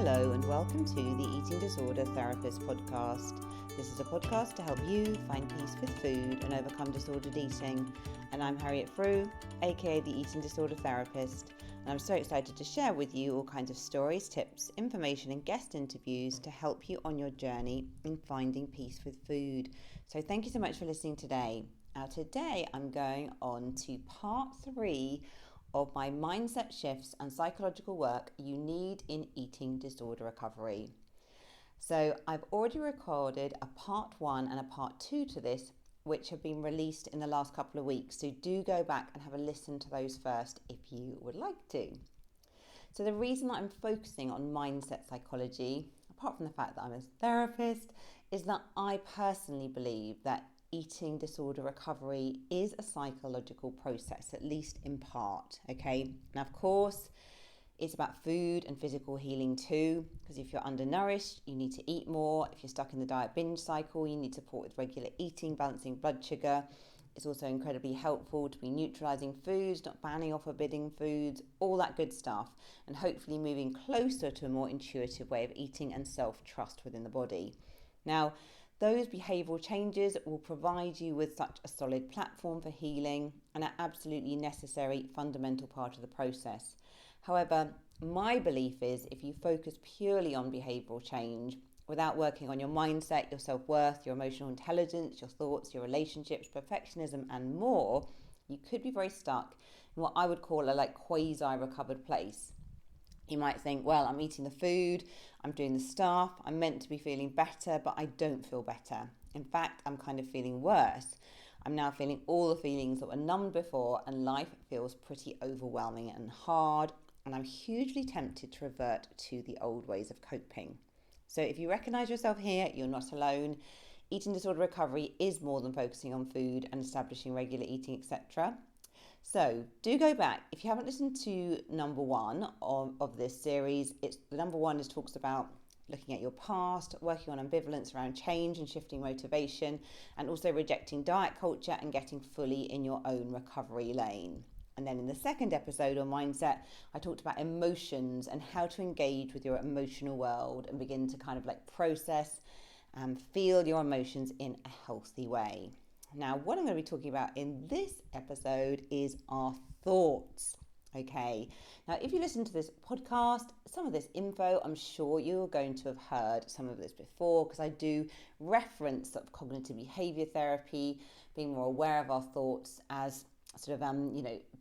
Hello and welcome to the Eating Disorder Therapist podcast. This is a podcast to help you find peace with food and overcome disordered eating. And I'm Harriet Frew, aka the Eating Disorder Therapist. And I'm so excited to share with you all kinds of stories, tips, information and guest interviews to help you on your journey in finding peace with food. So thank you so much for listening today. Today I'm going on to part 3 of my mindset shifts and psychological work you need in eating disorder recovery. So I've already recorded a part 1 and a part 2 to this, which have been released in the last couple of weeks. So do go back and have a listen to those first if you would like to. So the reason that I'm focusing on mindset psychology, apart from the fact that I'm a therapist, is that I personally believe that eating disorder recovery is a psychological process, at least in part, okay? Now, of course, it's about food and physical healing too, because if you're undernourished, you need to eat more. If you're stuck in the diet binge cycle, you need support with regular eating, balancing blood sugar. It's also incredibly helpful to be neutralizing foods, not banning or forbidding foods, all that good stuff, and hopefully moving closer to a more intuitive way of eating and self-trust within the body. Now, those behavioural changes will provide you with such a solid platform for healing and are absolutely necessary, fundamental part of the process. However, my belief is if you focus purely on behavioural change without working on your mindset, your self-worth, your emotional intelligence, your thoughts, your relationships, perfectionism and more, you could be very stuck in what I would call a quasi-recovered place. You might think, well, I'm eating the food, I'm doing the stuff, I'm meant to be feeling better, but I don't feel better. In fact, I'm kind of feeling worse. I'm now feeling all the feelings that were numbed before, and life feels pretty overwhelming and hard, and I'm hugely tempted to revert to the old ways of coping. So if you recognize yourself here, you're not alone. Eating disorder recovery is more than focusing on food and establishing regular eating, etc. So do go back. If you haven't listened to number 1 of this series, the number 1 talks about looking at your past, working on ambivalence around change and shifting motivation, and also rejecting diet culture and getting fully in your own recovery lane. And then in the second episode on mindset, I talked about emotions and how to engage with your emotional world and begin to kind of process and feel your emotions in a healthy way. Now, what I'm going to be talking about in this episode is our thoughts. Okay. Now, if you listen to this podcast, some of this info, I'm sure you're going to have heard some of this before, because I do reference sort of cognitive behaviour therapy, being more aware of our thoughts as sort of,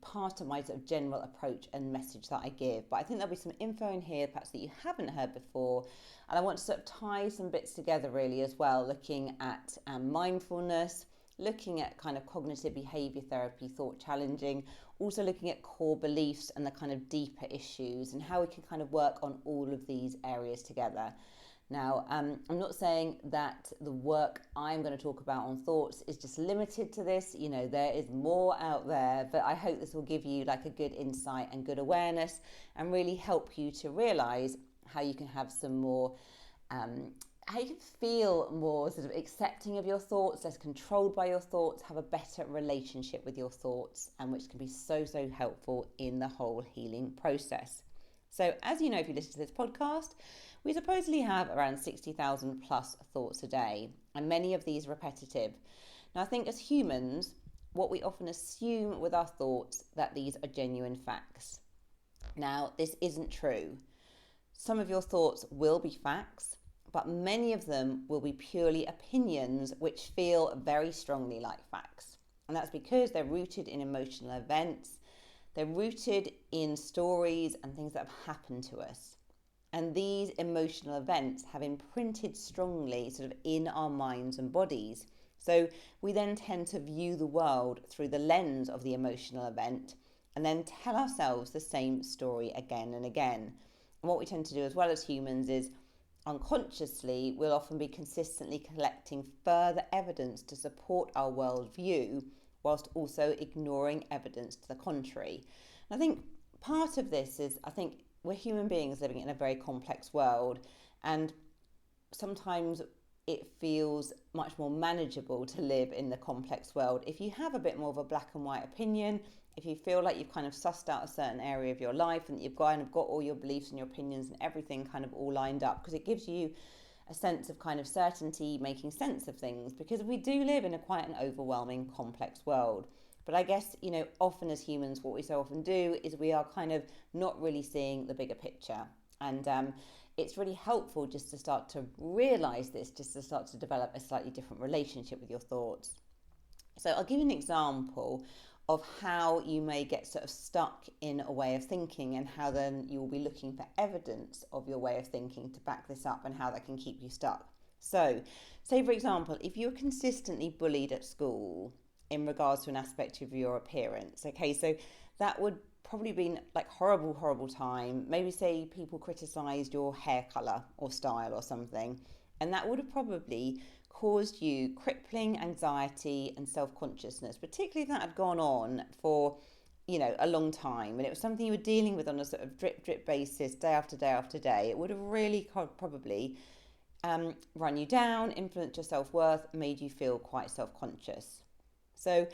part of my sort of general approach and message that I give. But I think there'll be some info in here, perhaps that you haven't heard before. And I want to sort of tie some bits together really as well, looking at mindfulness, looking at kind of cognitive behaviour therapy, thought challenging, also looking at core beliefs and the kind of deeper issues and how we can kind of work on all of these areas together. Now, I'm not saying that the work I'm going to talk about on thoughts is just limited to this. There is more out there, but I hope this will give you a good insight and good awareness and really help you to realise how you can have some more how you can feel more sort of accepting of your thoughts, less controlled by your thoughts, have a better relationship with your thoughts, and which can be so helpful in the whole healing process. So as you know, if you listen to this podcast, we supposedly have around 60,000 plus thoughts a day, and many of these repetitive. Now I think as humans, what we often assume with our thoughts that these are genuine facts. Now this isn't true. Some of your thoughts will be facts, but many of them will be purely opinions which feel very strongly like facts. And that's because they're rooted in emotional events, they're rooted in stories and things that have happened to us. And these emotional events have imprinted strongly sort of in our minds and bodies. So we then tend to view the world through the lens of the emotional event and then tell ourselves the same story again and again. And what we tend to do as well as humans is unconsciously, we'll often be consistently collecting further evidence to support our worldview, whilst also ignoring evidence to the contrary. And I think part of this is, we're human beings living in a very complex world, and sometimes it feels much more manageable to live in the complex world if you have a bit more of a black and white opinion, if you feel like you've kind of sussed out a certain area of your life and you've kind of got all your beliefs and your opinions and everything kind of all lined up, because it gives you a sense of kind of certainty, making sense of things, because we do live in quite an overwhelming, complex world. But I guess, often as humans, what we so often do is we are kind of not really seeing the bigger picture. And it's really helpful just to start to realize this, just to start to develop a slightly different relationship with your thoughts. So I'll give you an example of how you may get sort of stuck in a way of thinking, and how then you will be looking for evidence of your way of thinking to back this up, and how that can keep you stuck. So, say for example, if you're consistently bullied at school in regards to an aspect of your appearance, okay, so that would probably been like horrible time. Maybe say people criticized your hair color or style or something, and that would have probably caused you crippling anxiety and self-consciousness, particularly if that had gone on for a long time, and it was something you were dealing with on a sort of drip basis, day after day after day. It would have really probably run you down, influenced your self-worth, made you feel quite self-conscious. So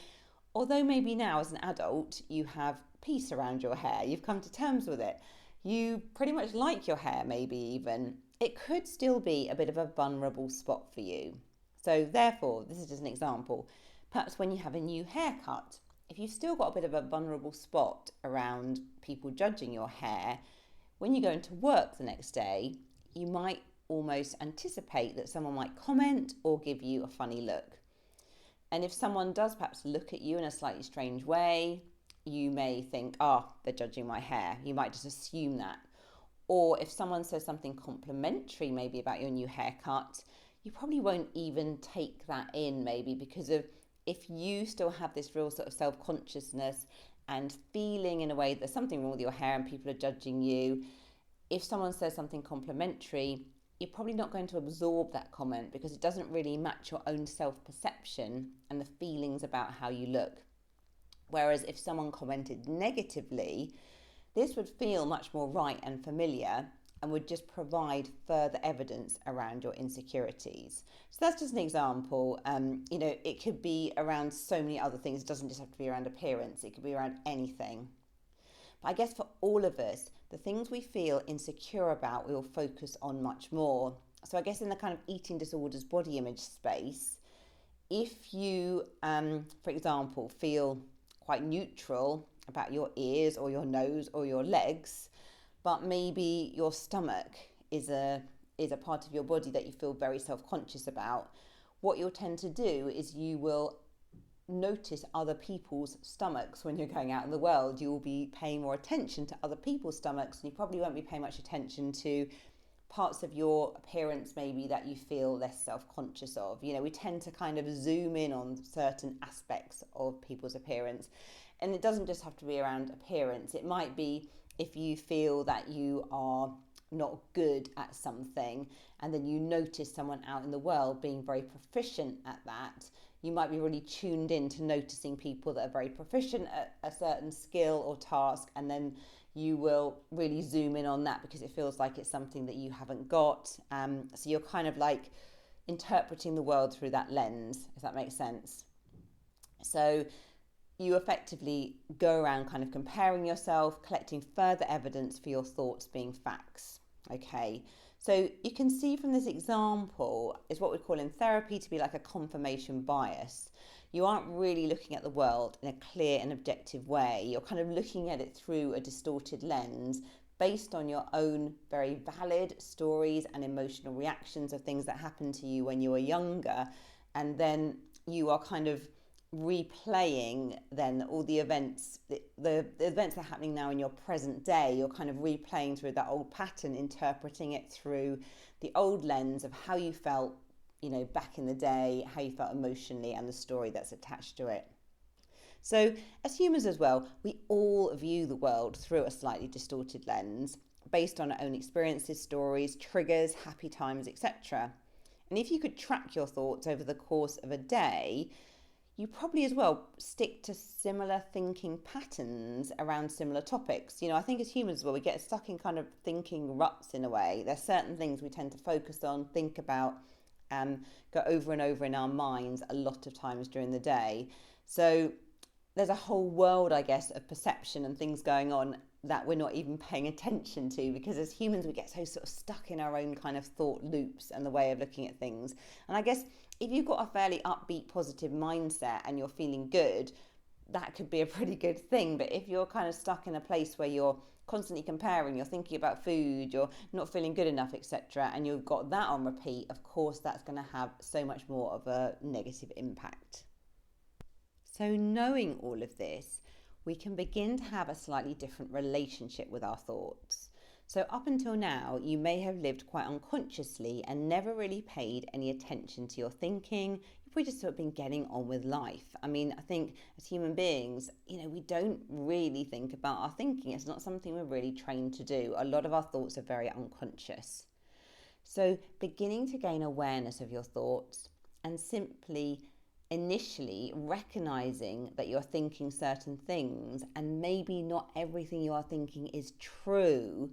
although maybe now as an adult you have peace around your hair, you've come to terms with it, you pretty much like your hair, maybe even, it could still be a bit of a vulnerable spot for you. So therefore, this is just an example, perhaps when you have a new haircut, if you've still got a bit of a vulnerable spot around people judging your hair, when you go into work the next day, you might almost anticipate that someone might comment or give you a funny look. And if someone does perhaps look at you in a slightly strange way, you may think, they're judging my hair. You might just assume that. Or if someone says something complimentary maybe about your new haircut, you probably won't even take that in, maybe, because of if you still have this real sort of self-consciousness and feeling in a way that there's something wrong with your hair and people are judging you. If someone says something complimentary, you're probably not going to absorb that comment because it doesn't really match your own self-perception and the feelings about how you look. Whereas if someone commented negatively, this would feel much more right and familiar and would just provide further evidence around your insecurities. So that's just an example. It could be around so many other things. It doesn't just have to be around appearance. It could be around anything. But I guess for all of us, the things we feel insecure about, we will focus on much more. So I guess in the kind of eating disorders, body image space, if you, for example, feel quite neutral about your ears or your nose or your legs, but maybe your stomach is a part of your body that you feel very self-conscious about, what you'll tend to do is you will notice other people's stomachs when you're going out in the world. You will be paying more attention to other people's stomachs, and you probably won't be paying much attention to parts of your appearance maybe that you feel less self-conscious of. We tend to kind of zoom in on certain aspects of people's appearance, and it doesn't just have to be around appearance. It might be if you feel that you are not good at something, and then you notice someone out in the world being very proficient at that, you might be really tuned in to noticing people that are very proficient at a certain skill or task, and then you will really zoom in on that because it feels like it's something that you haven't got. So you're kind of like interpreting the world through that lens, if that makes sense. So you effectively go around kind of comparing yourself, collecting further evidence for your thoughts being facts. Okay, so you can see from this example is what we call in therapy to be like a confirmation bias. You aren't really looking at the world in a clear and objective way. You're kind of looking at it through a distorted lens based on your own very valid stories and emotional reactions of things that happened to you when you were younger. And then you are kind of replaying then all the events, the events that are happening now in your present day. You're kind of replaying through that old pattern, interpreting it through the old lens of how you felt, back in the day, how you felt emotionally, and the story that's attached to it. So as humans as well, we all view the world through a slightly distorted lens based on our own experiences, stories, triggers, happy times, etc. And if you could track your thoughts over the course of a day, you probably as well stick to similar thinking patterns around similar topics. I think as humans as well, we get stuck in kind of thinking ruts in a way. There's certain things we tend to focus on, think about, go over and over in our minds a lot of times during the day. So there's a whole world, I guess, of perception and things going on that we're not even paying attention to, because as humans we get so sort of stuck in our own kind of thought loops and the way of looking at things. And I guess if you've got a fairly upbeat, positive mindset and you're feeling good, that could be a pretty good thing. But if you're kind of stuck in a place where you're constantly comparing, you're thinking about food, you're not feeling good enough, etc., and you've got that on repeat, of course that's going to have so much more of a negative impact. So knowing all of this, we can begin to have a slightly different relationship with our thoughts. So up until now, you may have lived quite unconsciously and never really paid any attention to your thinking. You've probably just sort of been getting on with life. I mean, I think as human beings, we don't really think about our thinking. It's not something we're really trained to do. A lot of our thoughts are very unconscious. So beginning to gain awareness of your thoughts and simply initially recognizing that you're thinking certain things and maybe not everything you are thinking is true,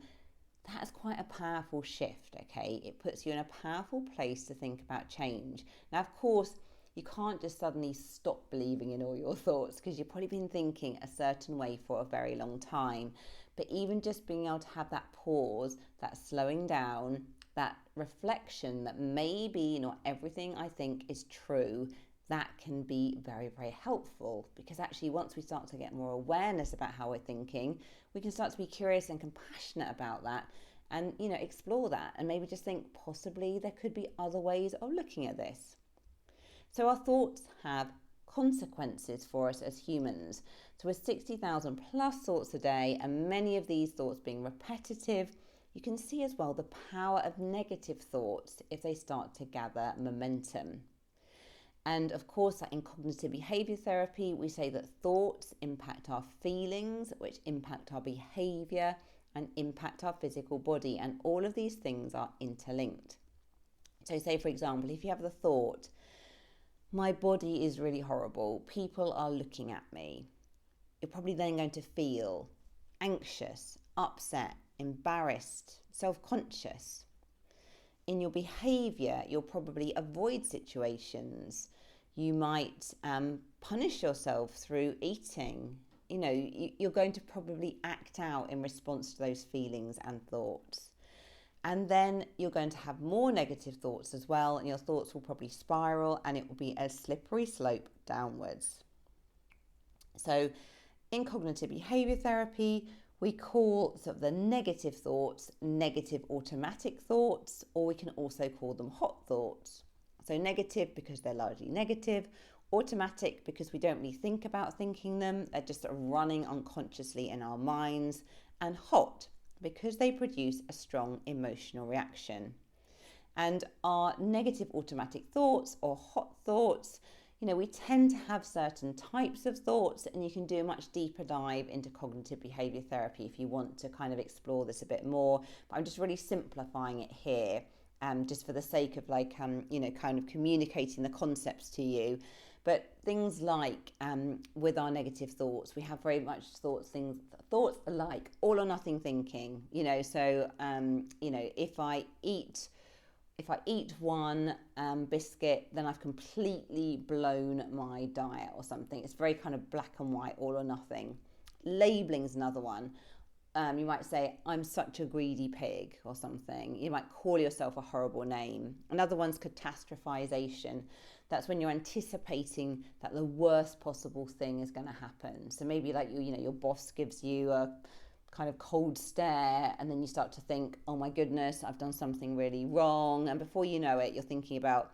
that's quite a powerful shift, okay? It puts you in a powerful place to think about change. Now, of course, you can't just suddenly stop believing in all your thoughts, because you've probably been thinking a certain way for a very long time. But even just being able to have that pause, that slowing down, that reflection that maybe not everything I think is true, that can be very, very helpful, because actually once we start to get more awareness about how we're thinking, we can start to be curious and compassionate about that and, explore that and maybe just think possibly there could be other ways of looking at this. So our thoughts have consequences for us as humans. So with 60,000 plus thoughts a day and many of these thoughts being repetitive, you can see as well the power of negative thoughts if they start to gather momentum. And of course, in cognitive behaviour therapy, we say that thoughts impact our feelings, which impact our behaviour and impact our physical body. And all of these things are interlinked. So say, for example, if you have the thought, my body is really horrible, people are looking at me, you're probably then going to feel anxious, upset, embarrassed, self-conscious. In your behaviour, you'll probably avoid situations. You might punish yourself through eating. You're going to probably act out in response to those feelings and thoughts. And then you're going to have more negative thoughts as well, and your thoughts will probably spiral, and it will be a slippery slope downwards. So in cognitive behaviour therapy, we call sort of the negative thoughts negative automatic thoughts, or we can also call them hot thoughts. So negative because they're largely negative, automatic because we don't really think about thinking them, they're just sort of running unconsciously in our minds, and hot because they produce a strong emotional reaction. And our negative automatic thoughts or hot thoughts, we tend to have certain types of thoughts, and you can do a much deeper dive into cognitive behaviour therapy if you want to kind of explore this a bit more. But I'm just really simplifying it here, just for the sake of kind of communicating the concepts to you. But things like with our negative thoughts, we have very much thoughts like all or nothing thinking. So if I eat one biscuit, then I've completely blown my diet or something. It's very kind of black and white, all or nothing. Labeling is another one. You might say, I'm such a greedy pig or something. You might call yourself a horrible name. Another one's catastrophization. That's when you're anticipating that the worst possible thing is going to happen. So maybe your boss gives you a kind of cold stare, and then you start to think, oh my goodness, I've done something really wrong. And before you know it, you're thinking about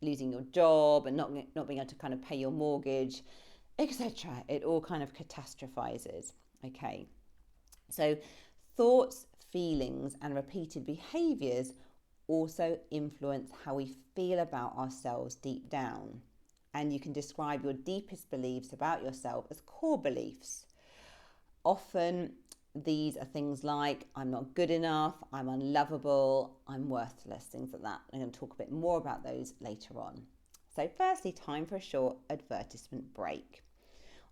losing your job and not being able to kind of pay your mortgage, etc. It all kind of catastrophizes. Okay. So thoughts, feelings, and repeated behaviors also influence how we feel about ourselves deep down. And you can describe your deepest beliefs about yourself as core beliefs. Often these are things like, I'm not good enough, I'm unlovable, I'm worthless, things like that. I'm going to talk a bit more about those later on. So firstly, time for a short advertisement break.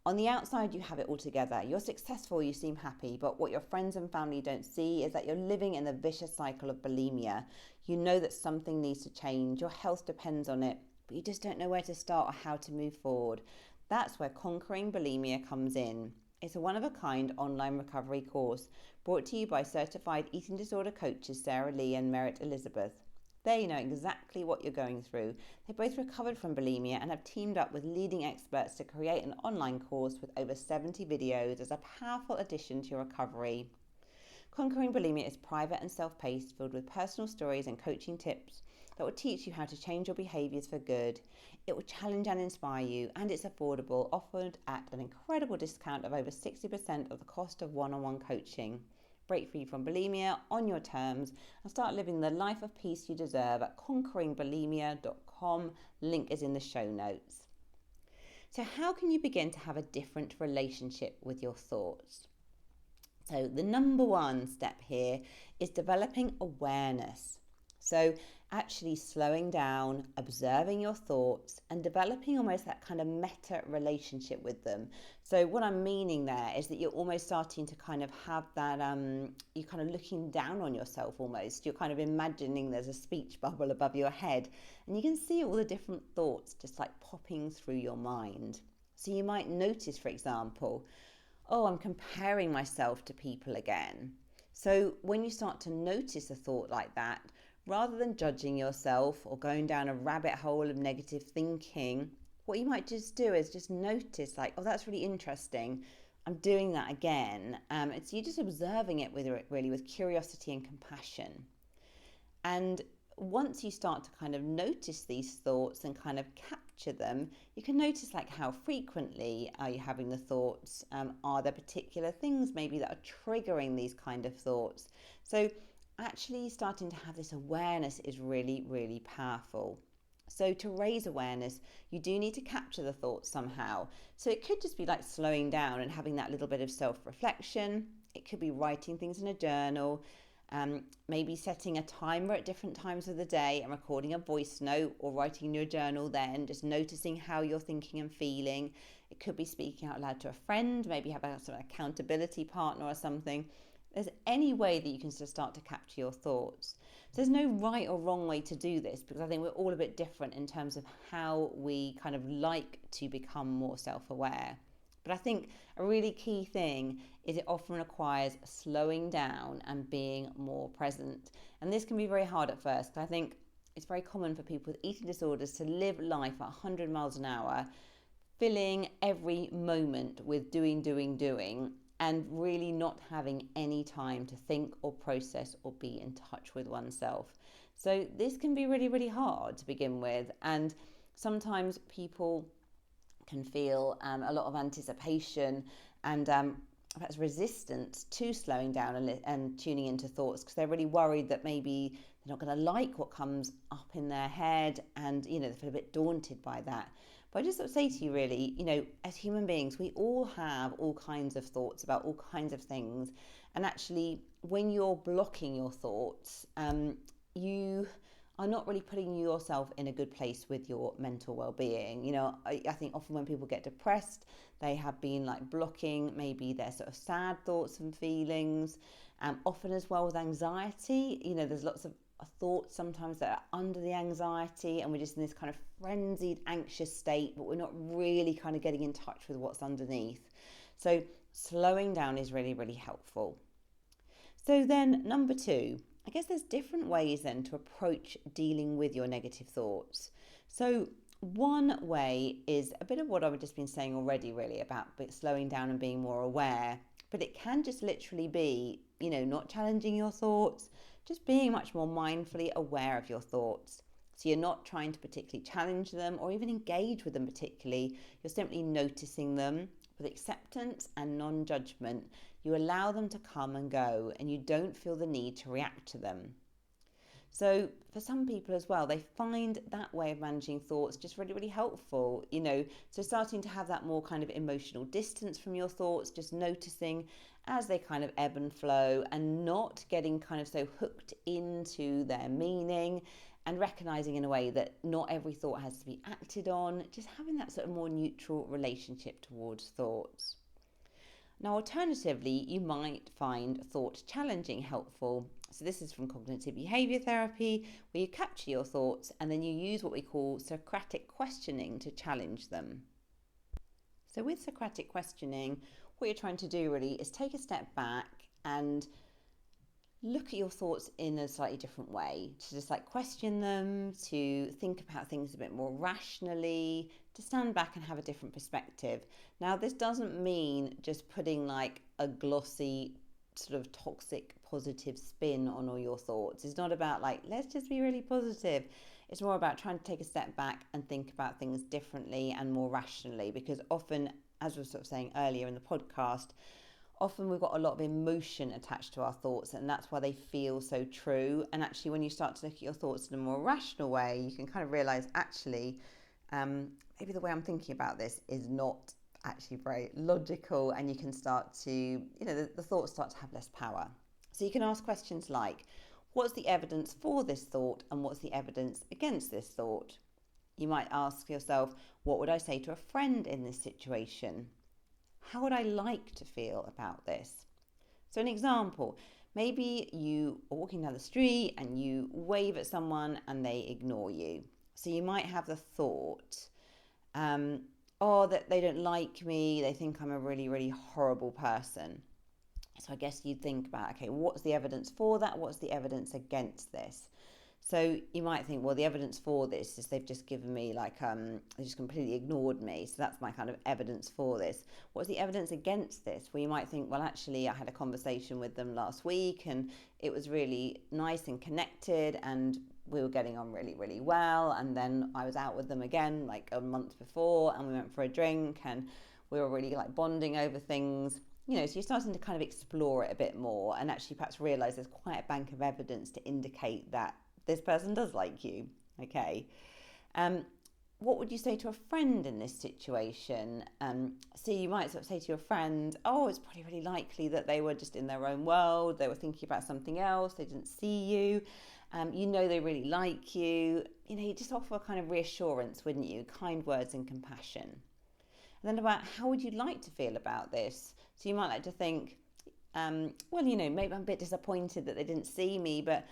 On the outside, you have it all together. You're successful, you seem happy, but what your friends and family don't see is that you're living in the vicious cycle of bulimia. You know that something needs to change. Your health depends on it, but you just don't know where to start or how to move forward. That's where Conquering Bulimia comes in. It's a one-of-a-kind online recovery course brought to you by certified eating disorder coaches Sarah Lee and Merritt Elizabeth. They know exactly what you're going through. They both recovered from bulimia and have teamed up with leading experts to create an online course with over 70 videos as a powerful addition to your recovery. Conquering Bulimia is private and self-paced, filled with personal stories and coaching tips that will teach you how to change your behaviours for good. It will challenge and inspire you, and it's affordable, offered at an incredible discount of over 60% of the cost of one-on-one coaching. Break free from bulimia on your terms and start living the life of peace you deserve at conqueringbulimia.com. Link is in the show notes. So how can you begin to have a different relationship with your thoughts? So the number one step here is developing awareness. So actually slowing down, observing your thoughts and developing almost that kind of meta relationship with them. So what I'm meaning there is that you're almost starting to kind of have that, you're kind of looking down on yourself almost. You're kind of imagining there's a speech bubble above your head and you can see all the different thoughts just like popping through your mind. So you might notice, for example, oh, I'm comparing myself to people again. So when you start to notice a thought like that, rather than judging yourself or going down a rabbit hole of negative thinking, what you might just do is just notice like, oh, that's really interesting. I'm doing that again. It's you just observing it with curiosity and compassion. And once you start to kind of notice these thoughts and kind of capture them, you can notice like how frequently are you having the thoughts? Are there particular things maybe that are triggering these kind of thoughts? So actually starting to have this awareness is really, really powerful. So to raise awareness, you do need to capture the thoughts somehow. So it could just be like slowing down and having that little bit of self-reflection. It could be writing things in a journal. Maybe setting a timer at different times of the day and recording a voice note or writing in your journal then, just noticing how you're thinking and feeling. It could be speaking out loud to a friend, maybe have a sort of accountability partner or something. There's any way that you can just start to capture your thoughts. So there's no right or wrong way to do this because I think we're all a bit different in terms of how we kind of like to become more self-aware. But I think a really key thing is it often requires slowing down and being more present. And this can be very hard at first. I think it's very common for people with eating disorders to live life at 100 miles an hour, filling every moment with doing, and really not having any time to think or process or be in touch with oneself. So this can be really, really hard to begin with. And sometimes people can feel a lot of anticipation and perhaps resistance to slowing down and tuning into thoughts because they're really worried that maybe they're not going to like what comes up in their head and, they feel a bit daunted by that. But I just sort of say to you really, as human beings, we all have all kinds of thoughts about all kinds of things. And actually, when you're blocking your thoughts, you are not really putting yourself in a good place with your mental well-being. I think often when people get depressed, they have been like blocking maybe their sort of sad thoughts and feelings. Often as well with anxiety, there's lots of thoughts sometimes that are under the anxiety and we're just in this kind of frenzied, anxious state, but we're not really kind of getting in touch with what's underneath. So slowing down is really, really helpful. So then number 2, I guess there's different ways then to approach dealing with your negative thoughts. So one way is a bit of what I've just been saying already really about slowing down and being more aware, but it can just literally be, not challenging your thoughts, just being much more mindfully aware of your thoughts. So you're not trying to particularly challenge them or even engage with them particularly. You're simply noticing them with acceptance and non-judgment. You allow them to come and go and you don't feel the need to react to them. So for some people as well, they find that way of managing thoughts just really, really helpful, so starting to have that more kind of emotional distance from your thoughts, just noticing as they kind of ebb and flow and not getting kind of so hooked into their meaning and recognizing in a way that not every thought has to be acted on, just having that sort of more neutral relationship towards thoughts. Now, alternatively, you might find thought challenging helpful. So this is from cognitive behaviour therapy, where you capture your thoughts and then you use what we call Socratic questioning to challenge them. So with Socratic questioning, what you're trying to do really is take a step back and look at your thoughts in a slightly different way, to just like question them, to think about things a bit more rationally, to stand back and have a different perspective. Now, this doesn't mean just putting like a glossy, sort of toxic, positive spin on all your thoughts. It's not about like, let's just be really positive. It's more about trying to take a step back and think about things differently and more rationally, because often, as we were sort of saying earlier in the podcast, often we've got a lot of emotion attached to our thoughts, and that's why they feel so true. And actually, when you start to look at your thoughts in a more rational way, you can kind of realize, actually, maybe the way I'm thinking about this is not actually very logical, and you can start to, the thoughts start to have less power. So you can ask questions like, what's the evidence for this thought, and what's the evidence against this thought? You might ask yourself, what would I say to a friend in this situation? How would I like to feel about this? So an example, maybe you are walking down the street and you wave at someone and they ignore you. So you might have the thought, that they don't like me, they think I'm a really, really horrible person. So I guess you'd think about, okay, what's the evidence for that? What's the evidence against this? So you might think, well, the evidence for this is they've just given me they just completely ignored me. So that's my kind of evidence for this. What's the evidence against this? Well, you might think, well, actually, I had a conversation with them last week and it was really nice and connected and we were getting on really, really well. And then I was out with them again, like a month before, and we went for a drink and we were really like bonding over things. So you're starting to kind of explore it a bit more and actually perhaps realize there's quite a bank of evidence to indicate that this person does like you. Okay. What would you say to a friend in this situation? So you might sort of say to your friend, oh, it's probably really likely that they were just in their own world. They were thinking about something else. They didn't see you. They really like you. You just offer a kind of reassurance, wouldn't you? Kind words and compassion. And then about how would you like to feel about this? So you might like to think, maybe I'm a bit disappointed that they didn't see me, but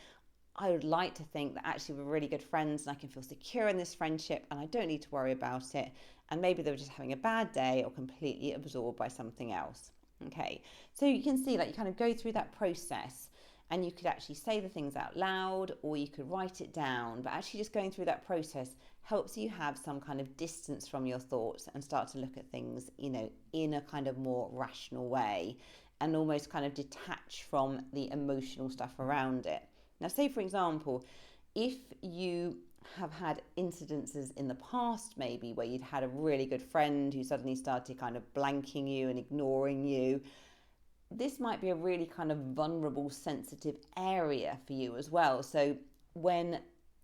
I would like to think that actually we're really good friends and I can feel secure in this friendship and I don't need to worry about it. And maybe they were just having a bad day or completely absorbed by something else. Okay, so you can see you kind of go through that process and you could actually say the things out loud or you could write it down. But actually just going through that process helps you have some kind of distance from your thoughts and start to look at things, in a kind of more rational way and almost kind of detach from the emotional stuff around it. Now, say, for example, if you have had incidences in the past, maybe where you'd had a really good friend who suddenly started kind of blanking you and ignoring you, this might be a really kind of vulnerable, sensitive area for you as well. So when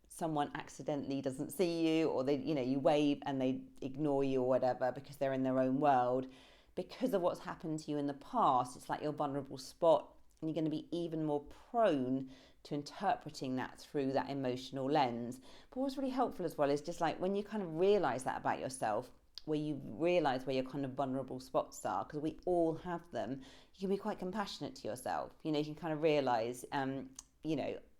someone accidentally doesn't see you or you wave and they ignore you or whatever because they're in their own world, because of what's happened to you in the past, it's like your vulnerable spot and you're going to be even more prone to interpreting that through that emotional lens. But what's really helpful as well is just like when you kind of realize that about yourself, where you realize where your kind of vulnerable spots are, because we all have them, you can be quite compassionate to yourself. You can kind of realize,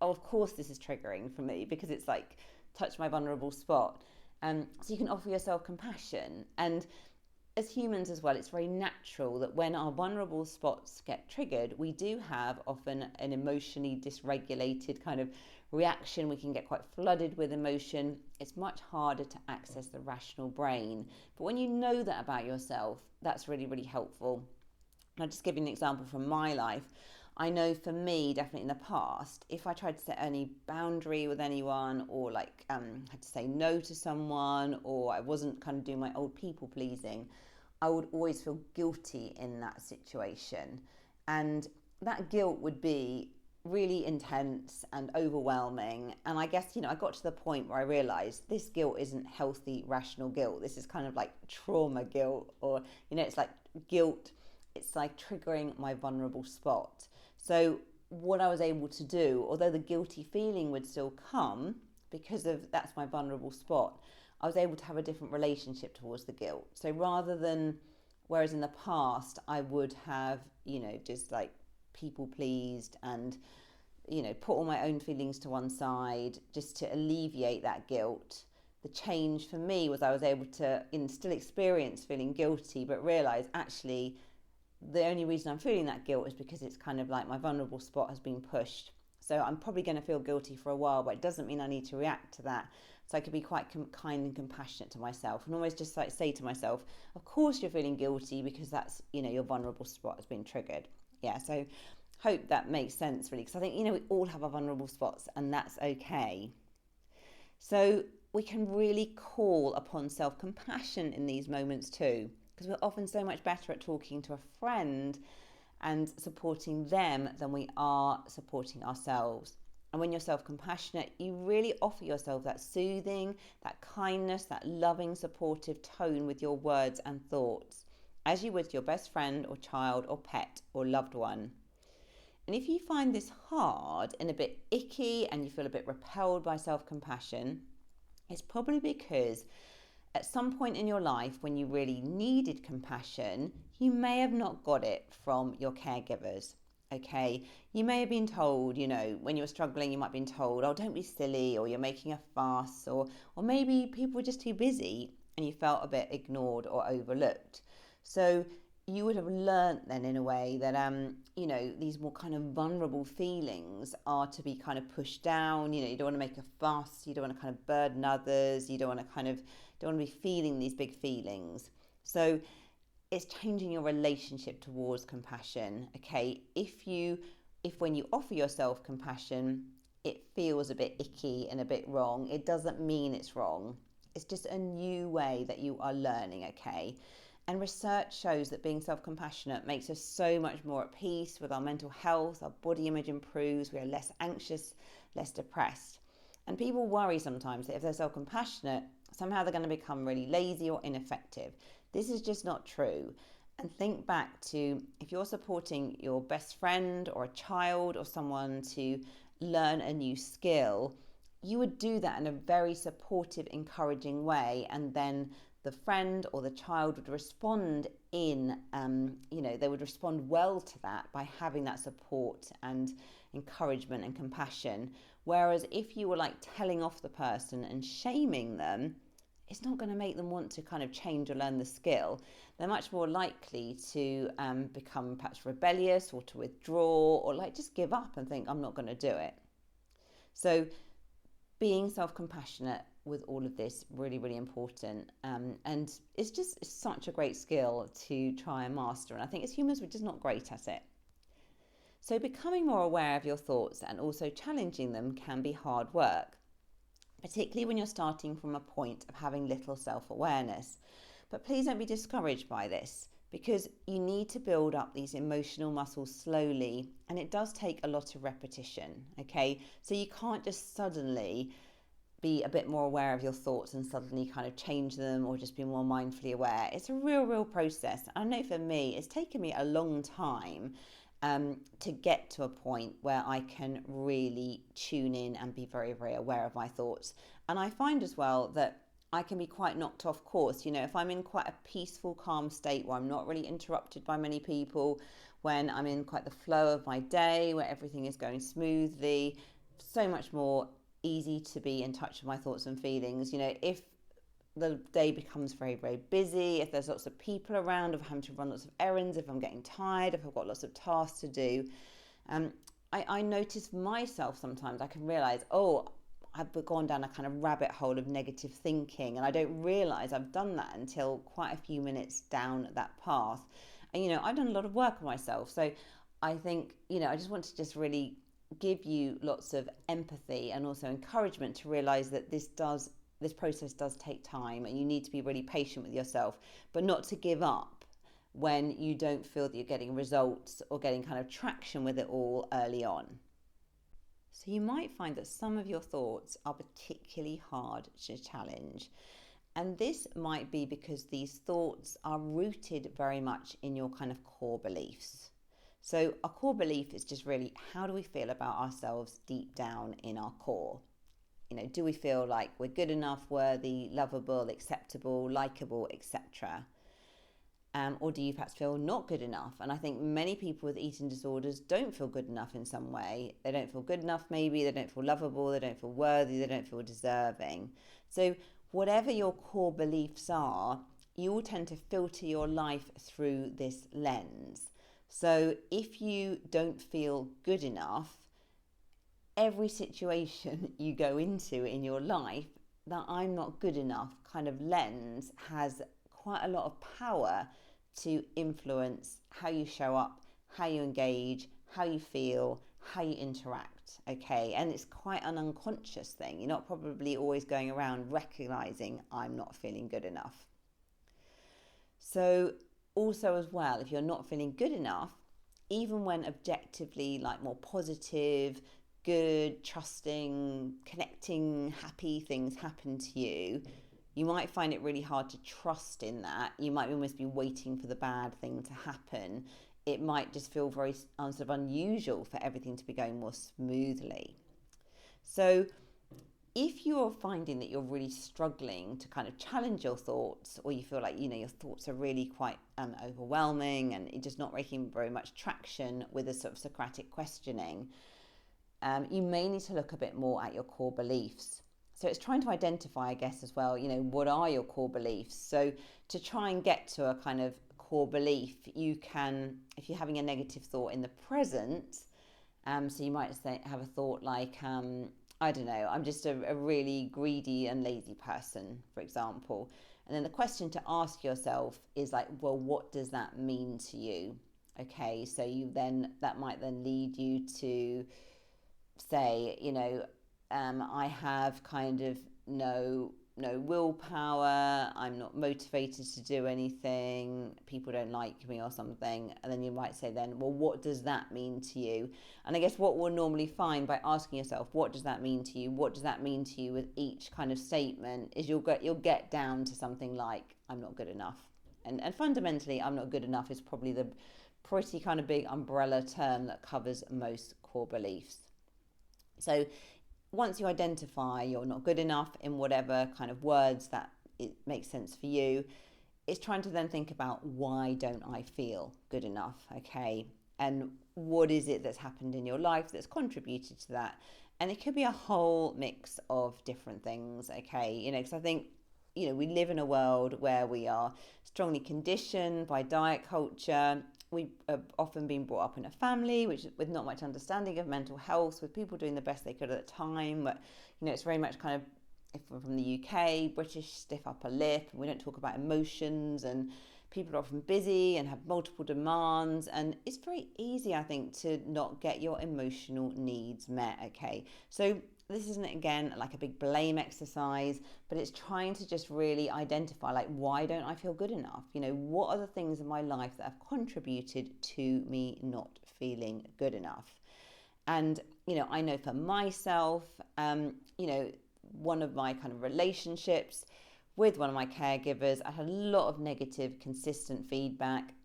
of course this is triggering for me because it's like touch my vulnerable spot. So you can offer yourself compassion. And as humans as well, it's very natural that when our vulnerable spots get triggered, we do have often an emotionally dysregulated kind of reaction. We can get quite flooded with emotion. It's much harder to access the rational brain. But when you know that about yourself, that's really, really helpful. I'll just give you an example from my life. I know for me, definitely in the past, if I tried to set any boundary with anyone or had to say no to someone or I wasn't kind of doing my old people pleasing, I would always feel guilty in that situation. And that guilt would be really intense and overwhelming. And I guess, I got to the point where I realized this guilt isn't healthy, rational guilt. This is kind of like trauma guilt or, it's like guilt. It's like triggering my vulnerable spot. So what I was able to do, although the guilty feeling would still come because of that's my vulnerable spot, I was able to have a different relationship towards the guilt. So rather than, whereas in the past, I would have, just like people pleased and, put all my own feelings to one side just to alleviate that guilt. the change for me was I was able to still experience feeling guilty, but realize actually the only reason I'm feeling that guilt is because it's kind of like my vulnerable spot has been pushed. So I'm probably going to feel guilty for a while, but it doesn't mean I need to react to that. So I could be quite kind and compassionate to myself, and always just like say to myself, of course you're feeling guilty because that's, your vulnerable spot has been triggered. Yeah, so hope that makes sense really, because I think, we all have our vulnerable spots and that's okay. So we can really call upon self-compassion in these moments too, because we're often so much better at talking to a friend and supporting them than we are supporting ourselves. And when you're self-compassionate, you really offer yourself that soothing, that kindness, that loving, supportive tone with your words and thoughts, as you would your best friend or child or pet or loved one. And if you find this hard and a bit icky and you feel a bit repelled by self-compassion, it's probably because at some point in your life when you really needed compassion, you may have not got it from your caregivers. Okay, you may have been told, when you were struggling, you might have been told, oh, don't be silly, or you're making a fuss, or maybe people were just too busy and you felt a bit ignored or overlooked. So you would have learnt then in a way that, these more kind of vulnerable feelings are to be kind of pushed down. You don't want to make a fuss, you don't want to kind of burden others, you don't want to be feeling these big feelings. So it's changing your relationship towards compassion. Okay, if when you offer yourself compassion, it feels a bit icky and a bit wrong, it doesn't mean it's wrong. It's just a new way that you are learning, okay? And research shows that being self-compassionate makes us so much more at peace with our mental health, our body image improves, we are less anxious, less depressed. And people worry sometimes that if they're self-compassionate, somehow they're going to become really lazy or ineffective. This is just not true. And think back to if you're supporting your best friend or a child or someone to learn a new skill, you would do that in a very supportive, encouraging way, and then the friend or the child would respond they would respond well to that by having that support and encouragement and compassion. Whereas if you were like telling off the person and shaming them, it's not going to make them want to kind of change or learn the skill. They're much more likely to become perhaps rebellious or to withdraw or like just give up and think, I'm not going to do it. So being self-compassionate with all of this, really, really important. And it's such a great skill to try and master. And I think as humans, we're just not great at it. So becoming more aware of your thoughts and also challenging them can be hard work, particularly when you're starting from a point of having little self-awareness. But please don't be discouraged by this, because you need to build up these emotional muscles slowly, and it does take a lot of repetition, okay? So you can't just suddenly be a bit more aware of your thoughts and suddenly kind of change them or just be more mindfully aware. It's a real process. I know for me, it's taken me a long time to get to a point where I can really tune in and be very, very aware of my thoughts. And I find as well that I can be quite knocked off course. If I'm in quite a peaceful, calm state where I'm not really interrupted by many people, when I'm in quite the flow of my day, where everything is going smoothly, so much more easy to be in touch with my thoughts and feelings. If the day becomes very, very busy, if there's lots of people around, if I'm having to run lots of errands, if I'm getting tired, if I've got lots of tasks to do, I notice myself sometimes. I can realize, I've gone down a kind of rabbit hole of negative thinking, and I don't realize I've done that until quite a few minutes down that path. And I've done a lot of work on myself, so I think I just want to just really give you lots of empathy and also encouragement to realize that this process does take time, and you need to be really patient with yourself, but not to give up when you don't feel that you're getting results or getting kind of traction with it all early on. So you might find that some of your thoughts are particularly hard to challenge, and this might be because these thoughts are rooted very much in your kind of core beliefs. So a core belief is just really, how do we feel about ourselves deep down in our core? Do we feel like we're good enough, worthy, lovable, acceptable, likable, etc.? Or do you perhaps feel not good enough? And I think many people with eating disorders don't feel good enough in some way. They don't feel good enough maybe, they don't feel lovable, they don't feel worthy, they don't feel deserving. So whatever your core beliefs are, you will tend to filter your life through this lens. So if you don't feel good enough, every situation you go into in your life, that I'm not good enough kind of lens has quite a lot of power to influence how you show up, how you engage, how you feel, how you interact, okay? And it's quite an unconscious thing. You're not probably always going around recognizing I'm not feeling good enough. So also as well, if you're not feeling good enough, even when objectively like more positive, good, trusting, connecting, happy things happen to you, you might find it really hard to trust in that. You might almost be waiting for the bad thing to happen. It might just feel very sort of unusual for everything to be going more smoothly. So if you're finding that you're really struggling to kind of challenge your thoughts, or you feel like, your thoughts are really quite overwhelming and you're just not making very much traction with a sort of Socratic questioning, you may need to look a bit more at your core beliefs. So it's trying to identify, I guess, as well, what are your core beliefs? So to try and get to a kind of core belief, you can, if you're having a negative thought in the present, so you might have a thought like, I don't know, I'm just a really greedy and lazy person, for example. And then the question to ask yourself is like, well, what does that mean to you? Okay, so that might then lead you to say, I have kind of no willpower, I'm not motivated to do anything, people don't like me or something. And then you might say then, well, what does that mean to you? And I guess what we'll normally find by asking yourself, what does that mean to you? What does that mean to you with each kind of statement is you'll get down to something like, I'm not good enough. And fundamentally, I'm not good enough is probably the pretty kind of big umbrella term that covers most core beliefs. So once you identify you're not good enough in whatever kind of words that it makes sense for you, it's trying to then think about, why don't I feel good enough, okay? And what is it that's happened in your life that's contributed to that? And it could be a whole mix of different things, okay? Because I think, we live in a world where we are strongly conditioned by diet culture. We have often been brought up in a family with not much understanding of mental health, with people doing the best they could at the time. But, it's very much kind of, if we're from the UK, British stiff upper lip, and we don't talk about emotions, and people are often busy and have multiple demands. And it's very easy, I think, to not get your emotional needs met, okay? So this isn't, again, like a big blame exercise, but it's trying to just really identify, like, why don't I feel good enough? What are the things in my life that have contributed to me not feeling good enough? And, I know for myself, one of my kind of relationships with one of my caregivers, I had a lot of negative, consistent feedback,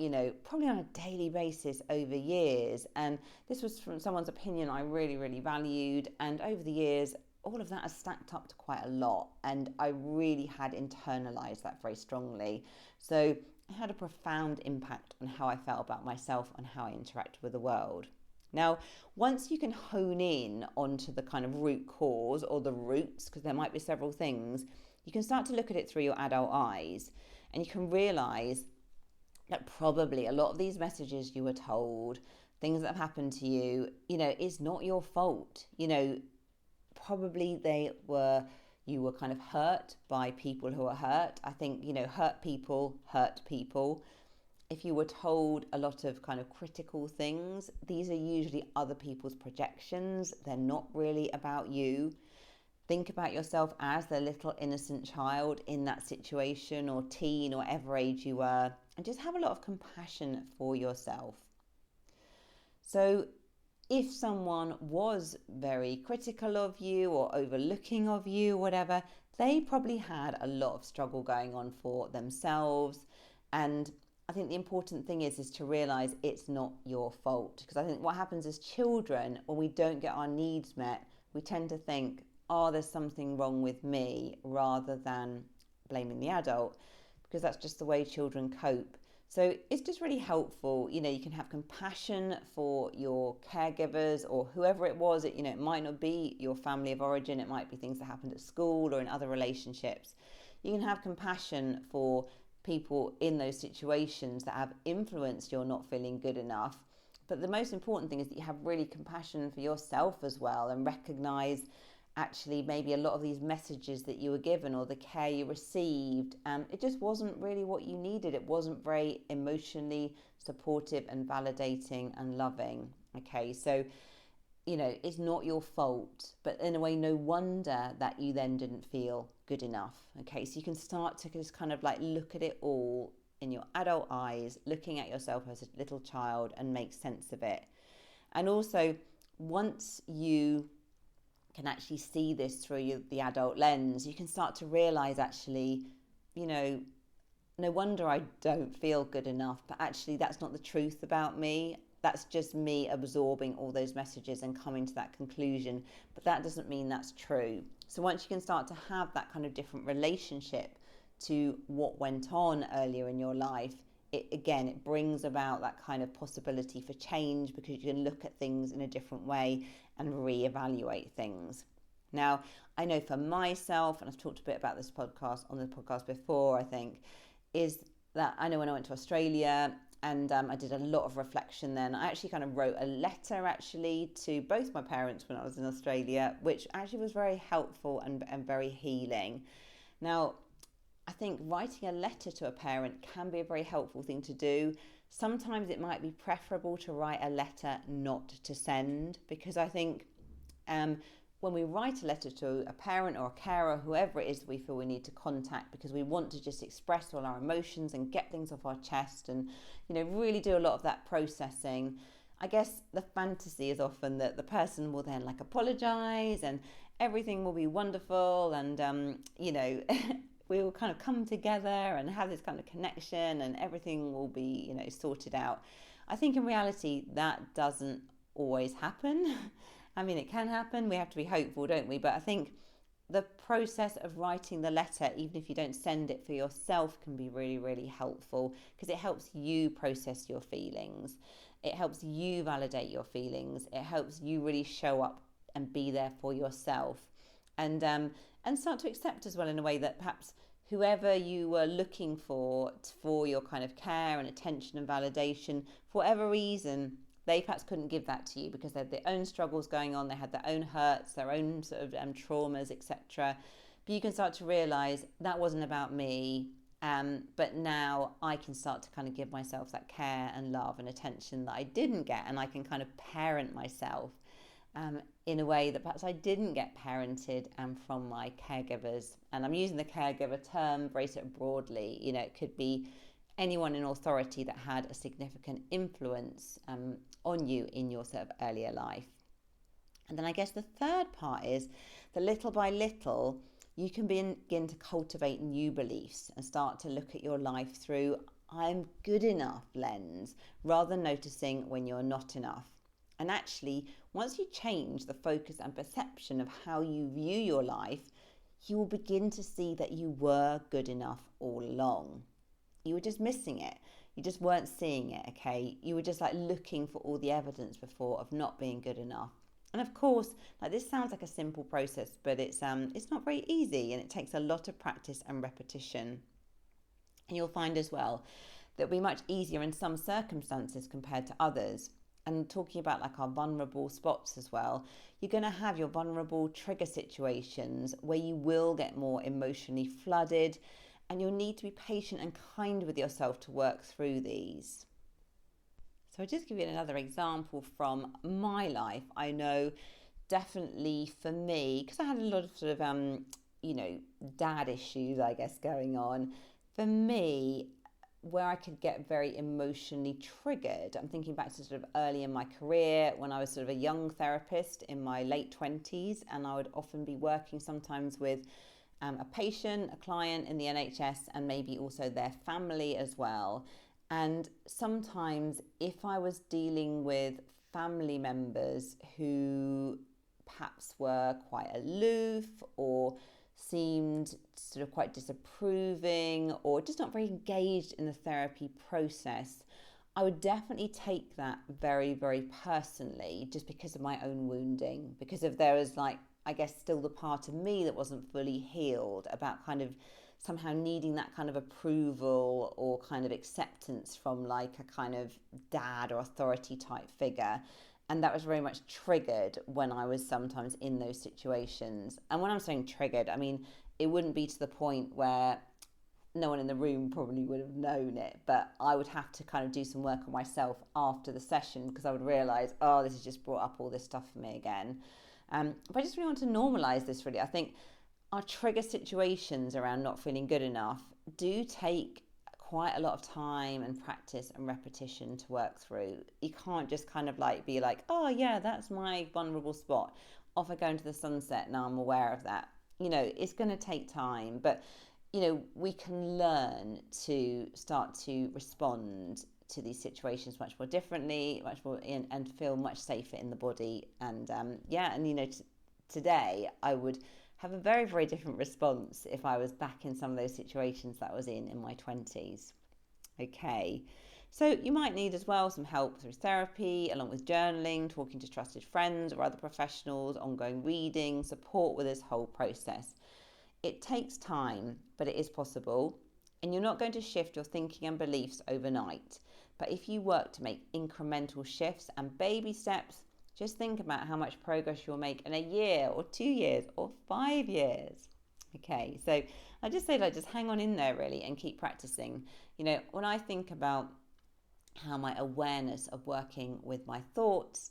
probably on a daily basis over years. And this was from someone's opinion I really, really valued. And over the years, all of that has stacked up to quite a lot. And I really had internalized that very strongly. So it had a profound impact on how I felt about myself and how I interacted with the world. Now, once you can hone in onto the kind of root cause or the roots, because there might be several things, you can start to look at it through your adult eyes, and you can realize that probably a lot of these messages you were told, things that have happened to you, is not your fault. Probably you were kind of hurt by people who are hurt. I think, hurt people hurt people. If you were told a lot of kind of critical things, these are usually other people's projections. They're not really about you. Think about yourself as the little innocent child in that situation, or teen, or whatever age you were, and just have a lot of compassion for yourself. So if someone was very critical of you or overlooking of you, whatever, they probably had a lot of struggle going on for themselves. And I think the important thing is to realize it's not your fault. Because I think what happens as children, when we don't get our needs met, we tend to think, oh, there's something wrong with me, rather than blaming the adult, because that's just the way children cope. So it's just really helpful. You can have compassion for your caregivers or whoever it was. It might not be your family of origin. It might be things that happened at school or in other relationships. you can have compassion for people in those situations that have influenced your not feeling good enough. But the most important thing is that you have really compassion for yourself as well, and recognize actually maybe a lot of these messages that you were given or the care you received, it just wasn't really what you needed. It wasn't very emotionally supportive and validating and loving. Okay, so it's not your fault, but in a way, no wonder that you then didn't feel good enough. Okay, so you can start to just kind of like look at it all in your adult eyes, looking at yourself as a little child, and make sense of it. And also, once you can actually see this through the adult lens, you can start to realize actually, no wonder I don't feel good enough, but actually that's not the truth about me. That's just me absorbing all those messages and coming to that conclusion, but that doesn't mean that's true. So once you can start to have that kind of different relationship to what went on earlier in your life, it brings about that kind of possibility for change, because you can look at things in a different way and reevaluate things. Now, I know for myself, and I've talked a bit about this on the podcast before, I think, is that I know when I went to Australia, and I did a lot of reflection then. I actually kind of wrote a letter to both my parents when I was in Australia, which actually was very helpful and very healing. Now, I think writing a letter to a parent can be a very helpful thing to do. Sometimes it might be preferable to write a letter not to send, because I think when we write a letter to a parent or a carer, whoever it is that we feel we need to contact, because we want to just express all our emotions and get things off our chest and, really do a lot of that processing. I guess the fantasy is often that the person will then apologize and everything will be wonderful, and, we will kind of come together and have this kind of connection and everything will be, sorted out. I think in reality that doesn't always happen. I mean, it can happen. We have to be hopeful, don't we? But I think the process of writing the letter, even if you don't send it for yourself, can be really, really helpful, because it helps you process your feelings. It helps you validate your feelings. It helps you really show up and be there for yourself, and start to accept as well, in a way that perhaps whoever you were looking for your kind of care and attention and validation, for whatever reason, they perhaps couldn't give that to you because they had their own struggles going on, they had their own hurts, their own sort of traumas, etc. But you can start to realize that wasn't about me, but now I can start to kind of give myself that care and love and attention that I didn't get, and I can kind of parent myself in a way that perhaps I didn't get parented from my caregivers. And I'm using the caregiver term very sort of broadly. It could be anyone in authority that had a significant influence on you in your sort of earlier life. And then I guess the third part is that little by little, you can begin to cultivate new beliefs and start to look at your life through I'm good enough lens, rather than noticing when you're not enough. And actually, once you change the focus and perception of how you view your life, you will begin to see that you were good enough all along. You were just missing it. You just weren't seeing it, okay? You were just looking for all the evidence before of not being good enough. And of course, this sounds like a simple process, but it's not very easy, and it takes a lot of practice and repetition. And you'll find as well that it'll be much easier in some circumstances compared to others. And talking about our vulnerable spots as well, you're going to have your vulnerable trigger situations where you will get more emotionally flooded, and you'll need to be patient and kind with yourself to work through these. So I'll just give you another example from my life. I know definitely for me, because I had a lot of sort of, dad issues, I guess, going on. For me, where I could get very emotionally triggered, I'm thinking back to sort of early in my career when I was sort of a young therapist in my late 20s, and I would often be working sometimes with a patient, a client in the NHS, and maybe also their family as well. And sometimes if I was dealing with family members who perhaps were quite aloof or seemed sort of quite disapproving or just not very engaged in the therapy process, I would definitely take that very, very personally, just because of my own wounding, because if there was I guess still the part of me that wasn't fully healed about kind of somehow needing that kind of approval or kind of acceptance from like a kind of dad or authority type figure. And that was very much triggered when I was sometimes in those situations. And when I'm saying triggered, I mean, it wouldn't be to the point where no one in the room probably would have known it, but I would have to kind of do some work on myself after the session, because I would realize, oh, this has just brought up all this stuff for me again. But I just really want to normalize this, really. I think our trigger situations around not feeling good enough do take quite a lot of time and practice and repetition to work through. You can't just kind of like be like, oh yeah, that's my vulnerable spot. Off I go into the sunset, now I'm aware of that. You know, it's going to take time, but you know, we can learn to start to respond to these situations much more differently, much more and feel much safer in the body. And and you know, today I would have a very, very different response if I was back in some of those situations that I was in my 20s. Okay, so you might need as well some help through therapy, along with journaling, talking to trusted friends or other professionals, ongoing reading, support with this whole process. It takes time, but it is possible, and you're not going to shift your thinking and beliefs overnight. But if you work to make incremental shifts and baby steps, just think about how much progress you'll make in a year or 2 years or 5 years. Okay, so I just say, like, just hang on in there really and keep practicing. You know, when I think about how my awareness of working with my thoughts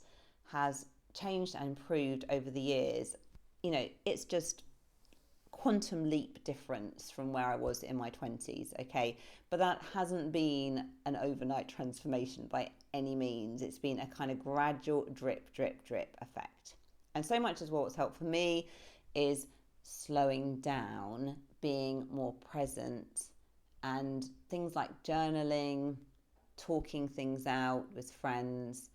has changed and improved over the years, you know, it's just quantum leap difference from where I was in my 20s, okay? But that hasn't been an overnight transformation by any means. It's been a kind of gradual drip, drip, drip effect. And so much as what's helped for me is slowing down, being more present, and things like journaling, talking things out with friends,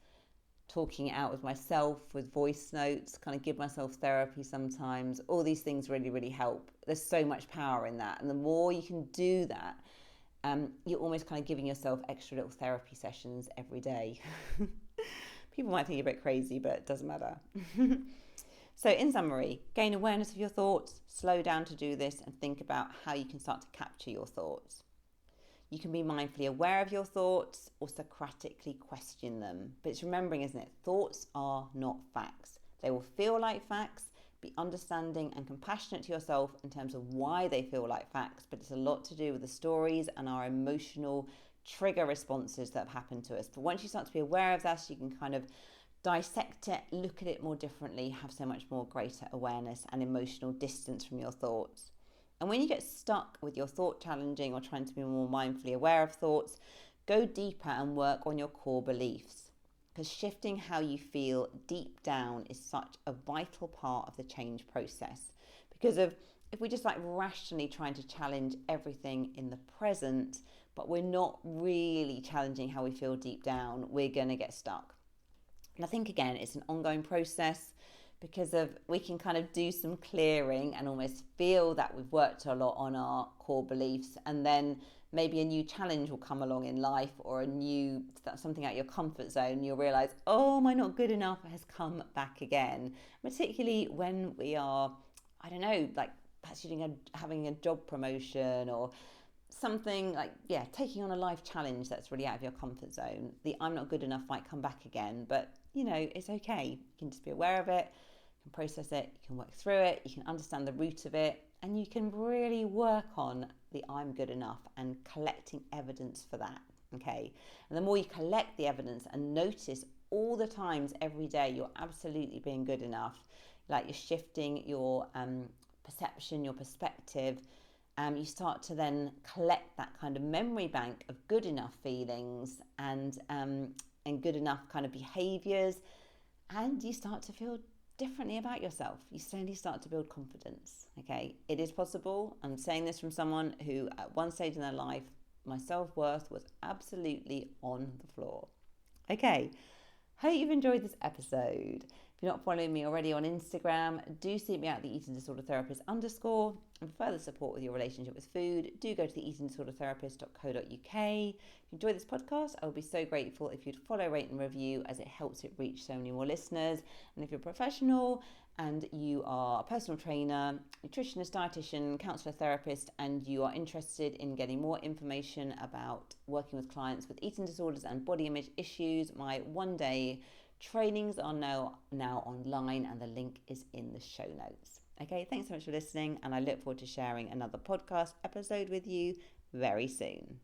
talking it out with myself with voice notes, kind of give myself therapy sometimes. All these things really, really help. There's so much power in that. And the more you can do that, you're almost kind of giving yourself extra little therapy sessions every day. People might think you're a bit crazy, but it doesn't matter. So in summary, gain awareness of your thoughts, slow down to do this, and think about how you can start to capture your thoughts. You can be mindfully aware of your thoughts or Socratically question them. But it's remembering, isn't it? Thoughts are not facts. They will feel like facts. Be understanding and compassionate to yourself in terms of why they feel like facts. But it's a lot to do with the stories and our emotional trigger responses that have happened to us. But once you start to be aware of that, you can kind of dissect it, look at it more differently, have so much more greater awareness and emotional distance from your thoughts. And when you get stuck with your thought challenging or trying to be more mindfully aware of thoughts, go deeper and work on your core beliefs. Because shifting how you feel deep down is such a vital part of the change process. Because if we just like rationally trying to challenge everything in the present, but we're not really challenging how we feel deep down, we're going to get stuck. And I think, again, it's an ongoing process, because we can kind of do some clearing and almost feel that we've worked a lot on our core beliefs, and then maybe a new challenge will come along in life, or something out of your comfort zone. You'll realize, oh, my not good enough has come back again, particularly when we are, I don't know, like perhaps having a job promotion or something like, taking on a life challenge that's really out of your comfort zone. The I'm not good enough might come back again, but you know, it's okay. You can just be aware of it, you can process it, you can work through it, you can understand the root of it, and you can really work on the I'm good enough and collecting evidence for that, okay? And the more you collect the evidence and notice all the times every day you're absolutely being good enough, like you're shifting your perception, your perspective, you start to then collect that kind of memory bank of good enough feelings and good enough kind of behaviours, and you start to feel differently about yourself. You slowly start to build confidence, okay? It is possible. I'm saying this from someone who at one stage in their life, my self-worth was absolutely on the floor. Okay, hope you've enjoyed this episode. If you're not following me already on Instagram, do seek me out, the Eating Disorder Therapist _ and for further support with your relationship with food, do go to the eatingdisordertherapist.co.uk. If you enjoy this podcast, I would be so grateful if you'd follow, rate and review, as it helps it reach so many more listeners. And if you're a professional and you are a personal trainer, nutritionist, dietitian, counsellor, therapist, and you are interested in getting more information about working with clients with eating disorders and body image issues, my one-day trainings are now online, and the link is in the show notes. Okay, thanks so much for listening, and I look forward to sharing another podcast episode with you very soon.